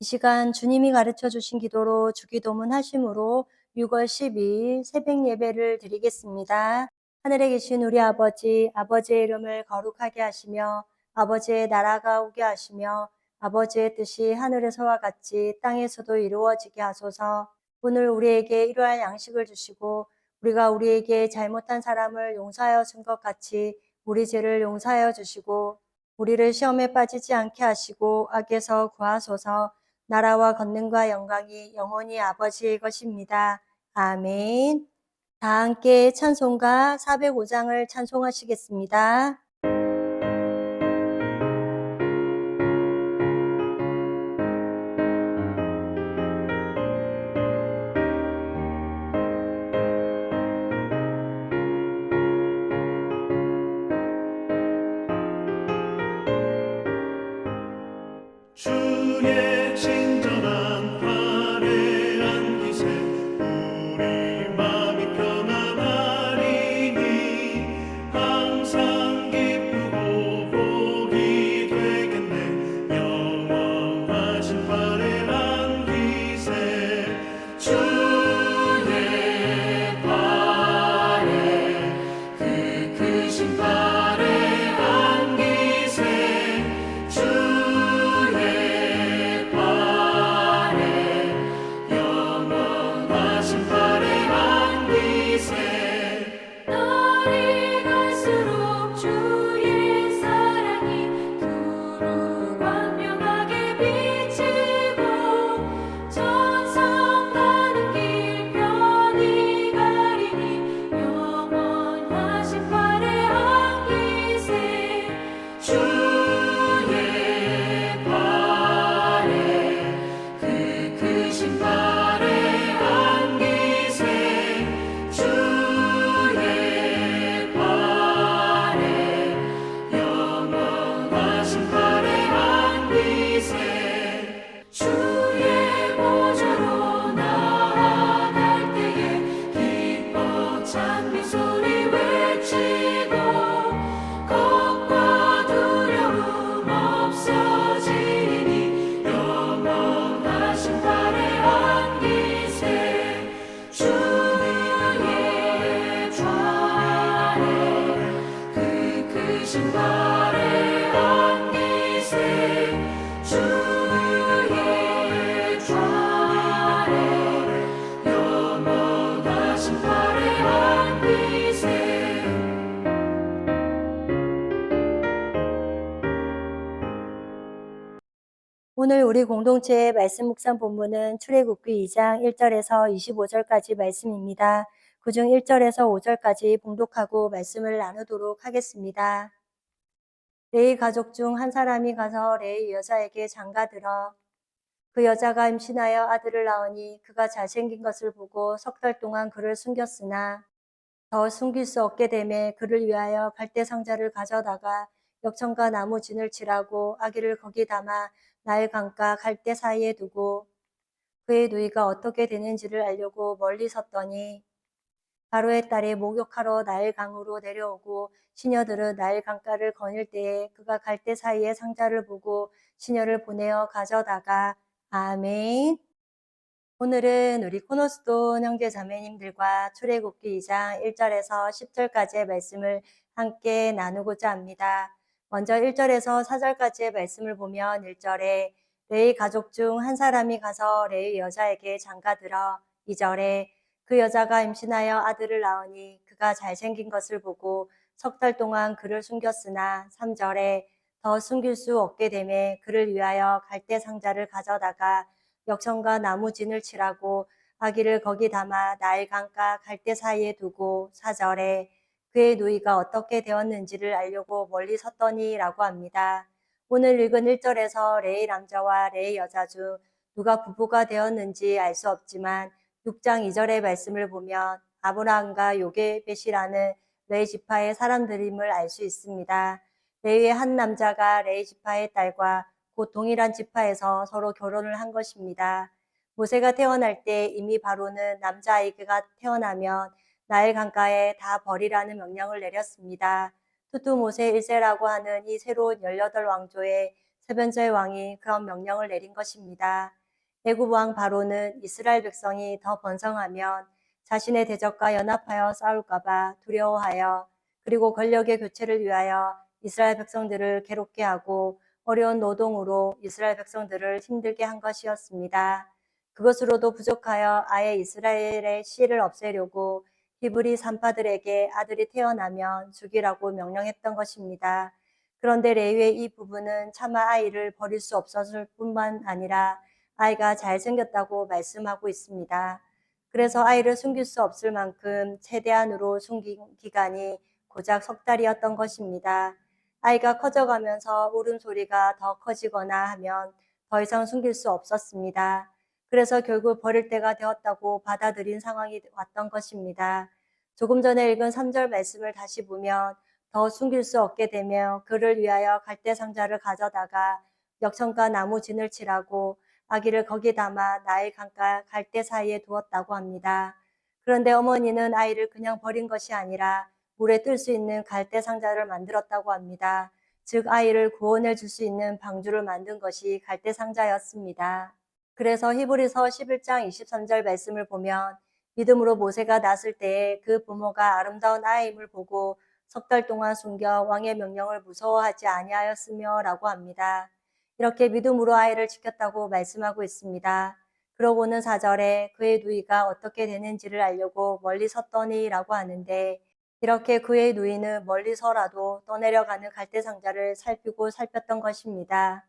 이 시간 주님이 가르쳐 주신 기도로 주기도문 하심으로 6월 12일 새벽 예배를 드리겠습니다. 하늘에 계신 우리 아버지, 아버지의 이름을 거룩하게 하시며 아버지의 나라가 오게 하시며 아버지의 뜻이 하늘에서와 같이 땅에서도 이루어지게 하소서. 오늘 우리에게 일용할 양식을 주시고 우리가 우리에게 잘못한 사람을 용서하여 준 것 같이 우리 죄를 용서하여 주시고 우리를 시험에 빠지지 않게 하시고 악에서 구하소서. 나라와 권능과 영광이 영원히 아버지의 것입니다. 아멘. 다 함께 찬송가 405장을 찬송하시겠습니다. 주의 친절한 팔에 안기세 우리 마음이 편안하리니 항상 기쁘고 복이 되겠네 영원하신 팔에 안기세 주의 팔에 그 크신 팔에 안기세 날이 갈수록 주의 사랑이 두루 광명하게 비치고 천상 가는 길 편히 가리니 영원하신 팔에 안기세 주의 팔에 그 크신 팔에 안기세 주의 팔에 영원하신 팔에 안기세 주의 보좌로 나아갈 때에 기뻐 찬미 소리 외치고 걱과 두려움 없어지니 영원하신 팔에 안기세 주의 좌에 그 크신 팔에 안기세 주의 좌에 영원하신 팔에 안기세 오늘 우리 공동체의 말씀 묵상 본문은 출애굽기 2장 1절에서 25절까지 말씀입니다. 그중 1절에서 5절까지 봉독하고 말씀을 나누도록 하겠습니다. 레위 가족 중 한 사람이 가서 레위 여자에게 장가들어 그 여자가 임신하여 아들을 낳으니 그가 잘생긴 것을 보고 석 달 동안 그를 숨겼으나 더 숨길 수 없게 되매 그를 위하여 갈대 상자를 가져다가 역청과 나무 진을 칠하고 아기를 거기 담아 나일 강가 갈대 사이에 두고 그의 누이가 어떻게 되는지를 알려고 멀리 섰더니 바로의 딸이 목욕하러 나일 강으로 내려오고 시녀들은 나일 강가를 거닐 때에 그가 갈대 사이에 상자를 보고 시녀를 보내어 가져다가 아멘. 오늘은 우리 코너스톤 형제 자매님들과 출애굽기 2장 1절에서 10절까지의 말씀을 함께 나누고자 합니다. 먼저 1절에서 4절까지의 말씀을 보면 1절에 레위 가족 중 한 사람이 가서 레위 여자에게 장가들어 2절에 그 여자가 임신하여 아들을 낳으니 그가 잘생긴 것을 보고 석 달 동안 그를 숨겼으나 3절에 더 숨길 수 없게 되매 그를 위하여 갈대 상자를 가져다가 역청과 나무진을 칠하고 아기를 거기 담아 나일 강가 갈대 사이에 두고 4절에 그의 누이가 어떻게 되었는지를 알려고 멀리 섰더니라고 합니다. 오늘 읽은 1절에서 레위 남자와 레위 여자 중 누가 부부가 되었는지 알 수 없지만 6장 2절의 말씀을 보면 아브라함과 요게벳이라는 레위 지파의 사람들임을 알 수 있습니다. 레위의 한 남자가 레위 지파의 딸과 곧 동일한 지파에서 서로 결혼을 한 것입니다. 모세가 태어날 때 이미 바로는 남자아이가 태어나면 나일 강가에 다 버리라는 명령을 내렸습니다. 투투 모세 1세라고 하는 이 새로운 18왕조의 세 번째 왕이 그런 명령을 내린 것입니다. 애굽 왕 바로는 이스라엘 백성이 더 번성하면 자신의 대적과 연합하여 싸울까봐 두려워하여 그리고 권력의 교체를 위하여 이스라엘 백성들을 괴롭게 하고 어려운 노동으로 이스라엘 백성들을 힘들게 한 것이었습니다. 그것으로도 부족하여 아예 이스라엘의 씨를 없애려고 히브리 산파들에게 아들이 태어나면 죽이라고 명령했던 것입니다. 그런데 레위의 이 부부는 차마 아이를 버릴 수 없었을 뿐만 아니라 아이가 잘생겼다고 말씀하고 있습니다. 그래서 아이를 숨길 수 없을 만큼 최대한으로 숨긴 기간이 고작 석 달이었던 것입니다. 아이가 커져가면서 울음소리가 더 커지거나 하면 더 이상 숨길 수 없었습니다. 그래서 결국 버릴 때가 되었다고 받아들인 상황이 왔던 것입니다. 조금 전에 읽은 3절 말씀을 다시 보면 더 숨길 수 없게 되며 그를 위하여 갈대 상자를 가져다가 역청과 나무 진을 칠하고 아기를 거기 담아 나일 강가 갈대 사이에 두었다고 합니다. 그런데 어머니는 아이를 그냥 버린 것이 아니라 물에 뜰 수 있는 갈대 상자를 만들었다고 합니다. 즉 아이를 구원해 줄 수 있는 방주를 만든 것이 갈대 상자였습니다. 그래서 히브리서 11장 23절 말씀을 보면 믿음으로 모세가 낳았을 때에 그 부모가 아름다운 아이임을 보고 석 달 동안 숨겨 왕의 명령을 무서워하지 아니하였으며 라고 합니다. 이렇게 믿음으로 아이를 지켰다고 말씀하고 있습니다. 그러고는 4절에 그의 누이가 어떻게 되는지를 알려고 멀리 섰더니 라고 하는데 이렇게 그의 누이는 멀리서라도 떠내려가는 갈대 상자를 살피고 살폈던 것입니다.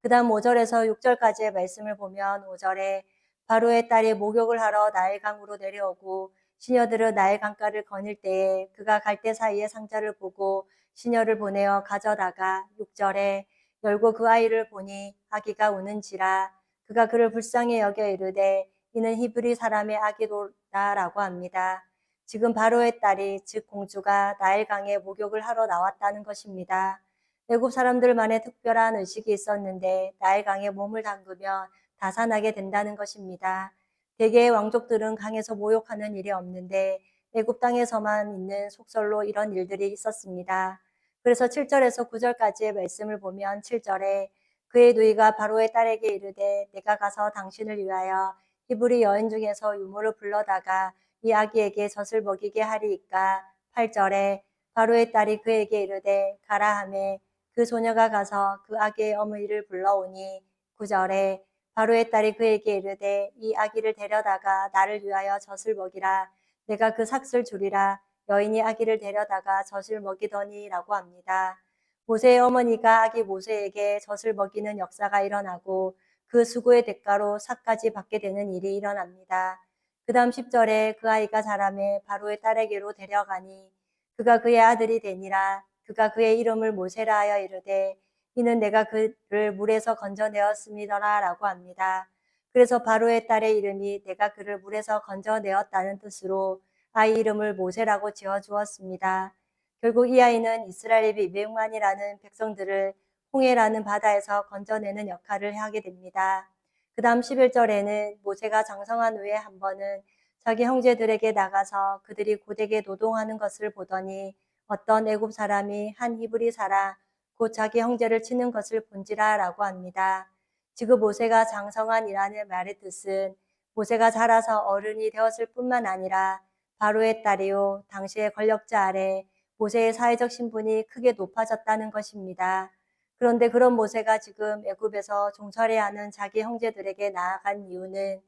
그 다음 5절에서 6절까지의 말씀을 보면 5절에 바로의 딸이 목욕을 하러 나일강으로 내려오고 시녀들은 나일 강가를 거닐 때에 그가 갈대 사이에 상자를 보고 시녀를 보내어 가져다가 6절에 열고 그 아이를 보니 아기가 우는지라 그가 그를 불쌍히 여겨 이르되 이는 히브리 사람의 아기로다라고 합니다. 지금 바로의 딸이 즉 공주가 나일강에 목욕을 하러 나왔다는 것입니다. 애굽 사람들만의 특별한 의식이 있었는데 나일강에 몸을 담그면 다산하게 된다는 것입니다. 대개의 왕족들은 강에서 목욕하는 일이 없는데 애굽 땅에서만 있는 속설로 이런 일들이 있었습니다. 그래서 7절에서 9절까지의 말씀을 보면 7절에 그의 누이가 바로의 딸에게 이르되 내가 가서 당신을 위하여 히브리 여인 중에서 유모를 불러다가 이 아기에게 젖을 먹이게 하리이까. 8절에 바로의 딸이 그에게 이르되 가라 하매 그 소녀가 가서 그 아기의 어머니를 불러오니 9절에 바로의 딸이 그에게 이르되 이 아기를 데려다가 나를 위하여 젖을 먹이라. 내가 그 삭슬 주리라. 여인이 아기를 데려다가 젖을 먹이더니 라고 합니다. 모세의 어머니가 아기 모세에게 젖을 먹이는 역사가 일어나고 그 수고의 대가로 삭까지 받게 되는 일이 일어납니다. 그 다음 10절에 그 아이가 자라매 바로의 딸에게로 데려가니 그가 그의 아들이 되니라. 그가 그의 이름을 모세라 하여 이르되 이는 내가 그를 물에서 건져내었음이더라 라고 합니다. 그래서 바로의 딸의 이름이 내가 그를 물에서 건져내었다는 뜻으로 아이 이름을 모세라고 지어주었습니다. 결국 이 아이는 이스라엘 200만이라는 백성들을 홍해라는 바다에서 건져내는 역할을 하게 됩니다. 그 다음 11절에는 모세가 장성한 후에 한 번은 자기 형제들에게 나가서 그들이 고되게 노동하는 것을 보더니 어떤 애굽 사람이 한 히브리 사람 곧 자기 형제를 치는 것을 본지라 라고 합니다. 지금 모세가 장성한이라는 말의 뜻은 모세가 자라서 어른이 되었을 뿐만 아니라 바로의 딸이요 당시의 권력자 아래 모세의 사회적 신분이 크게 높아졌다는 것입니다. 그런데 그런 모세가 지금 애굽에서 종살이야 하는 자기 형제들에게 나아간 이유는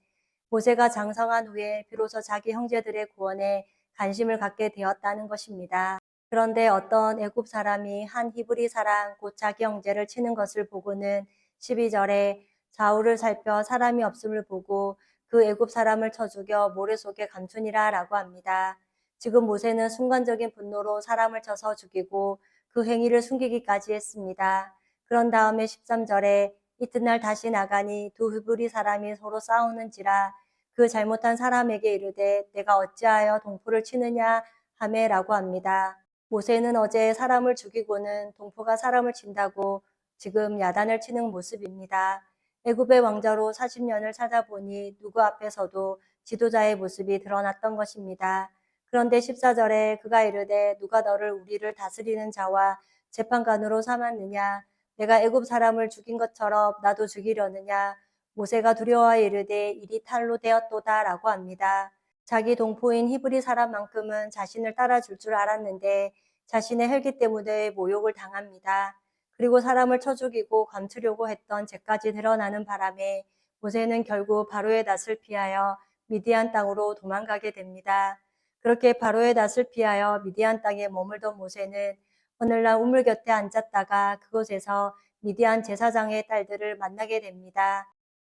모세가 장성한 후에 비로소 자기 형제들의 구원에 관심을 갖게 되었다는 것입니다. 그런데 어떤 애굽 사람이 한 히브리 사람 곧 자기 형제를 치는 것을 보고는 12절에 좌우를 살펴 사람이 없음을 보고 그 애굽 사람을 쳐 죽여 모래 속에 감추니라 라고 합니다. 지금 모세는 순간적인 분노로 사람을 쳐서 죽이고 그 행위를 숨기기까지 했습니다. 그런 다음에 13절에 이튿날 다시 나가니 두 히브리 사람이 서로 싸우는지라 그 잘못한 사람에게 이르되 내가 어찌하여 동포를 치느냐 하매라고 합니다. 모세는 어제 사람을 죽이고는 동포가 사람을 친다고 지금 야단을 치는 모습입니다. 애굽의 왕자로 40년을 살다 보니 누구 앞에서도 지도자의 모습이 드러났던 것입니다. 그런데 14절에 그가 이르되 누가 너를 우리를 다스리는 자와 재판관으로 삼았느냐 내가 애굽 사람을 죽인 것처럼 나도 죽이려느냐. 모세가 두려워하여 이르되 일이 탈로 되었도다라고 합니다. 자기 동포인 히브리 사람만큼은 자신을 따라줄 줄 알았는데 자신의 혈기 때문에 모욕을 당합니다. 그리고 사람을 쳐 죽이고 감추려고 했던 죄까지 드러나는 바람에 모세는 결국 바로의 낯을 피하여 미디안 땅으로 도망가게 됩니다. 그렇게 바로의 낯을 피하여 미디안 땅에 머물던 모세는 오늘날 우물 곁에 앉았다가 그곳에서 미디안 제사장의 딸들을 만나게 됩니다.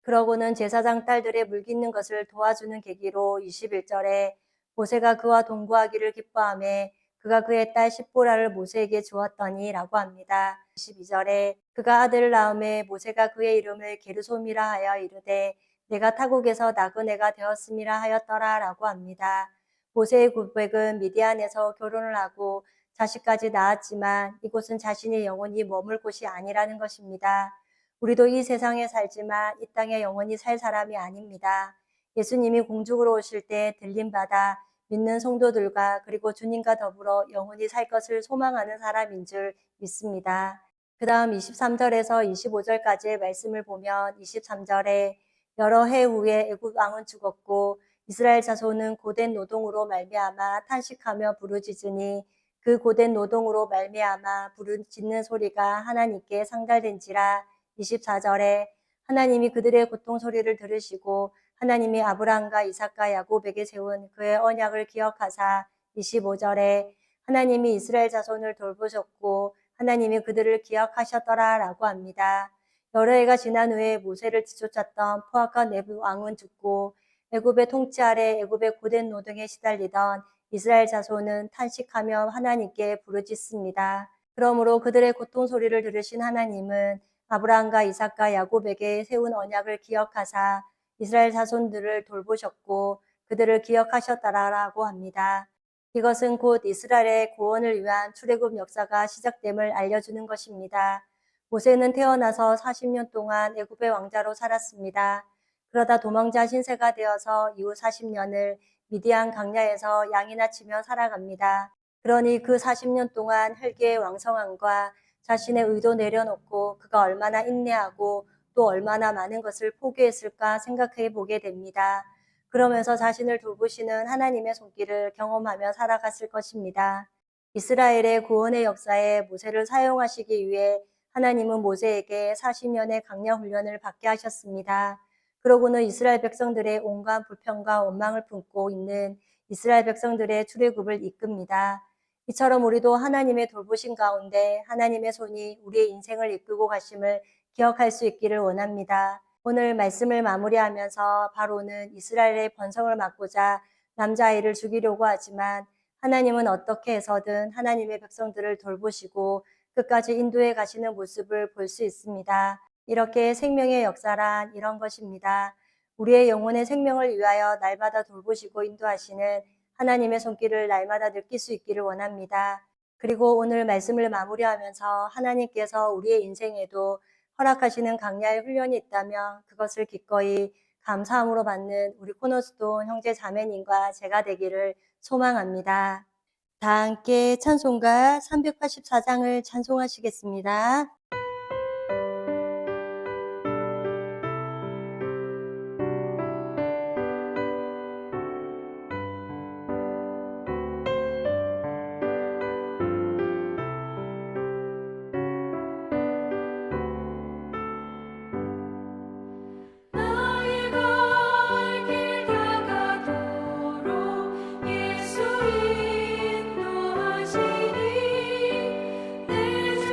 그러고는 제사장 딸들의 물깃는 것을 도와주는 계기로 21절에 모세가 그와 동거하기를 기뻐하며 그가 그의 딸 십보라를 모세에게 주었더니 라고 합니다. 22절에 그가 아들을 낳음에 모세가 그의 이름을 게르솜이라 하여 이르되 내가 타국에서 낳은 애가 되었음이라 하였더라 라고 합니다. 모세의 고백은 미디안에서 결혼을 하고 자식까지 낳았지만 이곳은 자신이 영원히 머물 곳이 아니라는 것입니다. 우리도 이 세상에 살지만 이 땅에 영원히 살 사람이 아닙니다. 예수님이 공중으로 오실 때 들림받아 믿는 성도들과 그리고 주님과 더불어 영원히 살 것을 소망하는 사람인 줄 믿습니다. 그 다음 23절에서 25절까지의 말씀을 보면 23절에 여러 해 후에 애굽 왕은 죽었고 이스라엘 자손은 고된 노동으로 말미암아 탄식하며 부르짖으니 그 고된 노동으로 말미암아 부르짖는 소리가 하나님께 상달된지라. 24절에 하나님이 그들의 고통 소리를 들으시고 하나님이 아브라함과 이삭과 야곱에게 세운 그의 언약을 기억하사. 25절에 하나님이 이스라엘 자손을 돌보셨고 하나님이 그들을 기억하셨더라 라고 합니다. 여러 해가 지난 후에 모세를 뒤쫓았던 포악한 내부 왕은 죽고 애굽의 통치 아래 애굽의 고된 노동에 시달리던 이스라엘 자손은 탄식하며 하나님께 부르짖습니다. 그러므로 그들의 고통 소리를 들으신 하나님은 아브라함과 이삭과 야곱에게 세운 언약을 기억하사 이스라엘 자손들을 돌보셨고 그들을 기억하셨다라고 합니다. 이것은 곧 이스라엘의 구원을 위한 출애굽 역사가 시작됨을 알려주는 것입니다. 모세는 태어나서 40년 동안 애굽의 왕자로 살았습니다. 그러다 도망자 신세가 되어서 이후 40년을 미디안 강야에서 양이나 치며 살아갑니다. 그러니 그 40년 동안 혈기의 왕성함과 자신의 의도 내려놓고 그가 얼마나 인내하고 또 얼마나 많은 것을 포기했을까 생각해 보게 됩니다. 그러면서 자신을 돌보시는 하나님의 손길을 경험하며 살아갔을 것입니다. 이스라엘의 구원의 역사에 모세를 사용하시기 위해 하나님은 모세에게 40년의 강야 훈련을 받게 하셨습니다. 그러고는 이스라엘 백성들의 온갖 불평과 원망을 품고 있는 이스라엘 백성들의 출애굽을 이끕니다. 이처럼 우리도 하나님의 돌보심 가운데 하나님의 손이 우리의 인생을 이끌고 가심을 기억할 수 있기를 원합니다. 오늘 말씀을 마무리하면서 바로는 이스라엘의 번성을 막고자 남자아이를 죽이려고 하지만 하나님은 어떻게 해서든 하나님의 백성들을 돌보시고 끝까지 인도해 가시는 모습을 볼 수 있습니다. 이렇게 생명의 역사란 이런 것입니다. 우리의 영혼의 생명을 위하여 날마다 돌보시고 인도하시는 하나님의 손길을 날마다 느낄 수 있기를 원합니다. 그리고 오늘 말씀을 마무리하면서 하나님께서 우리의 인생에도 허락하시는 강야의 훈련이 있다면 그것을 기꺼이 감사함으로 받는 우리 코너스톤 형제 자매님과 제가 되기를 소망합니다. 다 함께 찬송가 384장을 찬송하시겠습니다. 나의 갈 길 다가도록 예수 인도하시니 내 주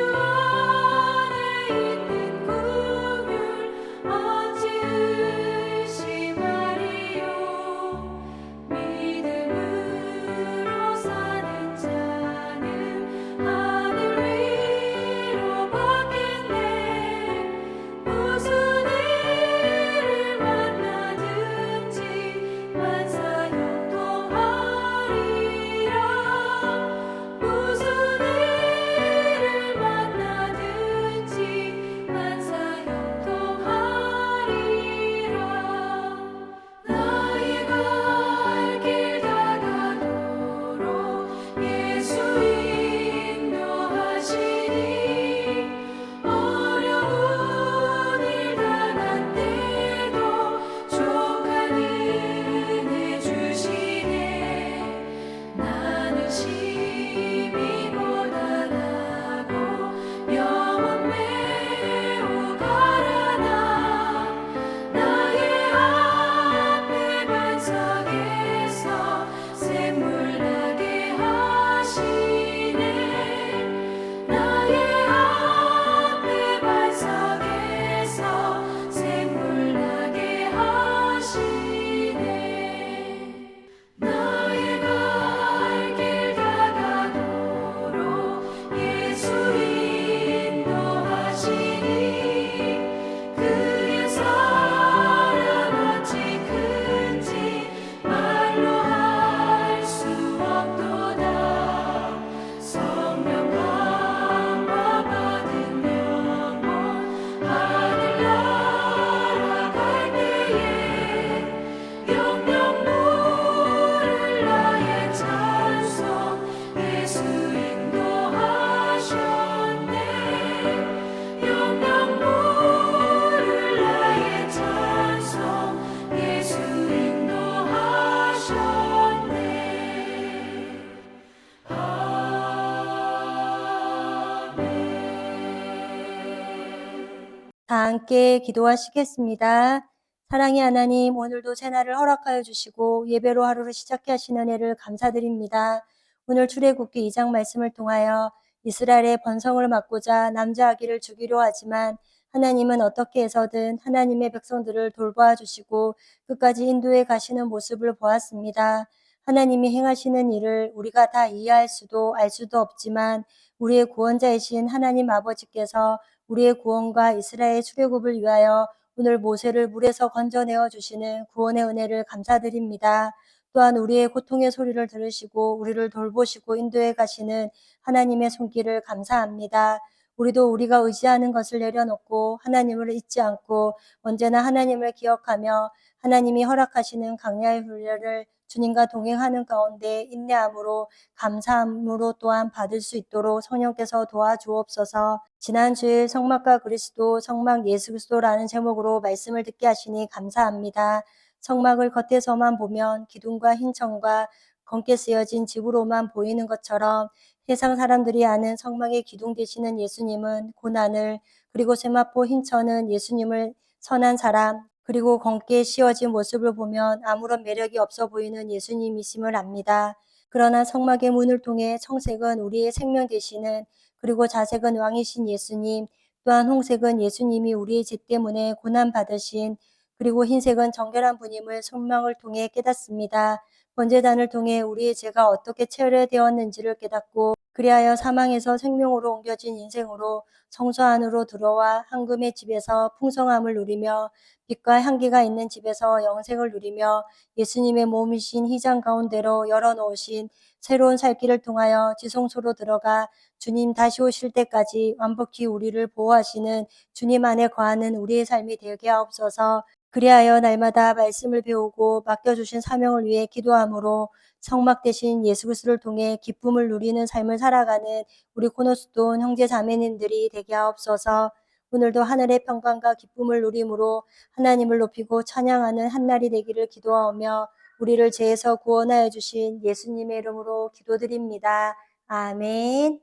함께 기도하시겠습니다. 사랑의 하나님, 오늘도 새날을 허락하여 주시고 예배로 하루를 시작해 하시는 은혜를 감사드립니다. 오늘 출애굽기 2장 말씀을 통하여 이스라엘의 번성을 막고자 남자 아기를 주기로 하지만 하나님은 어떻게 해서든 하나님의 백성들을 돌보아 주시고 끝까지 인도해 가시는 모습을 보았습니다. 하나님이 행하시는 일을 우리가 다 이해할 수도 알 수도 없지만 우리의 구원자이신 하나님 아버지께서 우리의 구원과 이스라엘 출애굽을 위하여 오늘 모세를 물에서 건져내어 주시는 구원의 은혜를 감사드립니다. 또한 우리의 고통의 소리를 들으시고 우리를 돌보시고 인도해 가시는 하나님의 손길을 감사합니다. 우리도 우리가 의지하는 것을 내려놓고 하나님을 잊지 않고 언제나 하나님을 기억하며 하나님이 허락하시는 강야의 훈련을 주님과 동행하는 가운데 인내함으로 감사함으로 또한 받을 수 있도록 성령께서 도와주옵소서. 지난 주일 성막과 그리스도, 성막 예수 그리스도라는 제목으로 말씀을 듣게 하시니 감사합니다. 성막을 겉에서만 보면 기둥과 흰 천과 검게 쓰여진 집으로만 보이는 것처럼 세상 사람들이 아는 성막의 기둥 되시는 예수님은 고난을, 그리고 세마포 흰 천은 예수님을 선한 사람, 그리고 검게 씌워진 모습을 보면 아무런 매력이 없어 보이는 예수님이심을 압니다. 그러나 성막의 문을 통해 청색은 우리의 생명 되시는, 그리고 자색은 왕이신 예수님, 또한 홍색은 예수님이 우리의 죄 때문에 고난받으신, 그리고 흰색은 정결한 분임을 성막을 통해 깨닫습니다. 번제단을 통해 우리의 죄가 어떻게 체결되었는지를 깨닫고 그리하여 사망에서 생명으로 옮겨진 인생으로 성소 안으로 들어와 황금의 집에서 풍성함을 누리며 빛과 향기가 있는 집에서 영생을 누리며 예수님의 몸이신 휘장 가운데로 열어놓으신 새로운 살 길을 통하여 지성소로 들어가 주님 다시 오실 때까지 완벽히 우리를 보호하시는 주님 안에 거하는 우리의 삶이 되게 하옵소서. 그리하여 날마다 말씀을 배우고 맡겨주신 사명을 위해 기도함으로 성막 대신 예수 그리스도를 통해 기쁨을 누리는 삶을 살아가는 우리 코너스톤 형제 자매님들이 되게 하옵소서. 오늘도 하늘의 평강과 기쁨을 누림으로 하나님을 높이고 찬양하는 한날이 되기를 기도하오며 우리를 죄에서 구원하여 주신 예수님의 이름으로 기도드립니다. 아멘.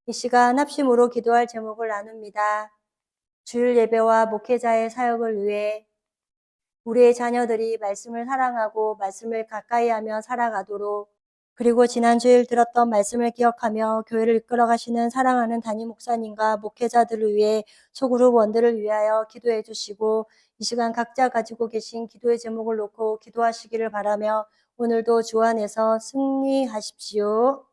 이 시간 합심으로 기도할 제목을 나눕니다. 주일 예배와 목회자의 사역을 위해 우리의 자녀들이 말씀을 사랑하고 말씀을 가까이하며 살아가도록, 그리고 지난 주일 들었던 말씀을 기억하며 교회를 이끌어 가시는 사랑하는 담임 목사님과 목회자들을 위해 소그룹 원들을 위하여 기도해 주시고 이 시간 각자 가지고 계신 기도의 제목을 놓고 기도하시기를 바라며 오늘도 주 안에서 승리하십시오.